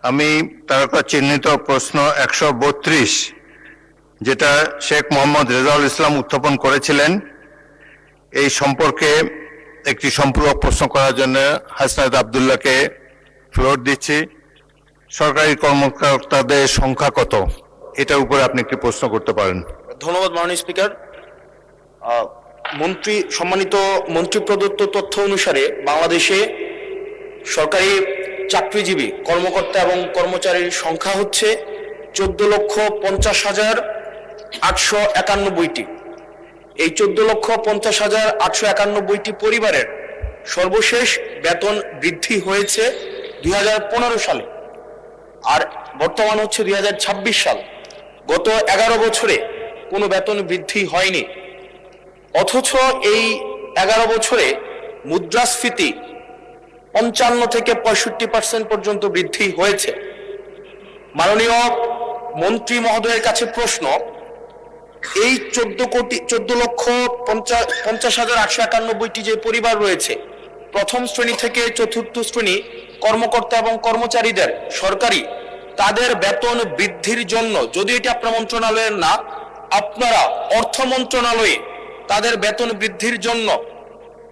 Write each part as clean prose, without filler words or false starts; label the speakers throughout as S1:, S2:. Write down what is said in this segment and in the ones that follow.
S1: আমি তারকা চিহ্নিত প্রশ্ন 132 যেটা শেখ মোহাম্মদ রেজাউল ইসলাম উত্থাপন করেছিলেন এই সম্পর্কে একটি সম্পূরক প্রশ্ন করার জন্য হাসনাত আব্দুল্লাহকে ফ্লোর দিচ্ছি। সরকারি কর্মকর্তাদের সংখ্যা কত, এটার উপরে আপনি একটি প্রশ্ন করতে পারেন।
S2: ধন্যবাদ মাননীয় স্পিকার। সম্মানিত মন্ত্রী প্রদত্ত তথ্য অনুসারে বাংলাদেশে সরকারি চাকরিজীবী কর্মকর্তা এবং কর্মচারীর সংখ্যা হচ্ছে 14,50,891টি। এই 14,50,891টি পরিবারের সর্বশেষ বেতন বৃদ্ধি হয়েছে 2015 সালে, আর বর্তমান হচ্ছে 2026 সাল। গত 11 বছরে কোনো বেতন বৃদ্ধি হয়নি, অথচ এই 11 বছরে মুদ্রাস্ফীতি 55 থেকে 65% পর্যন্ত বৃদ্ধি হয়েছে। মাননীয় মন্ত্রী মহোদয়ের কাছে প্রশ্ন, এই 14,50,891টি যে পরিবার রয়েছে, প্রথম শ্রেণী থেকে চতুর্থ শ্রেণী কর্মকর্তা এবং কর্মচারীদের সরকারি তাদের বেতন বৃদ্ধির জন্য, যদি এটি আপনার মন্ত্রণালয়ের না, আপনারা অর্থ মন্ত্রণালয়ে তাদের বেতন বৃদ্ধির জন্য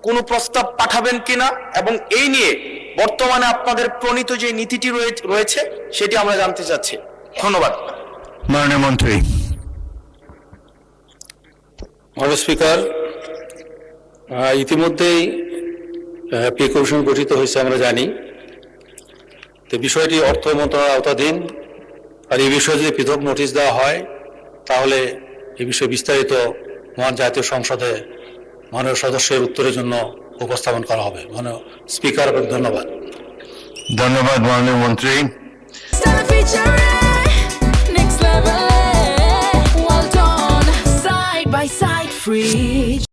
S2: কোনো প্রস্তাব পাঠাবেন কিনা, এবং এই নিয়ে বর্তমানে আপনাদের প্রণীত যে নীতিটি রয়েছে সেটি আমরা জানতে চাচ্ছি। ধন্যবাদ।
S1: মাননীয় মন্ত্রী।
S3: মাননীয় স্পিকার, ইতিমধ্যেই পে কমিশন গঠিত হয়েছে আমরা জানি। তো বিষয়টি অর্থ মন্ত্রণালয়ের আওতাধীন, আর এই বিষয়ে যদি পৃথক নোটিশ দেওয়া হয় তাহলে এই বিষয়ে বিস্তারিত মহান জাতীয় সংসদে মাননীয় সদস্যের উত্তরের জন্য উপস্থাপন করা হবে। মাননীয় স্পিকার, ধন্যবাদ।
S1: ধন্যবাদ মাননীয় মন্ত্রী।
S4: Next level, well done, side by side, free.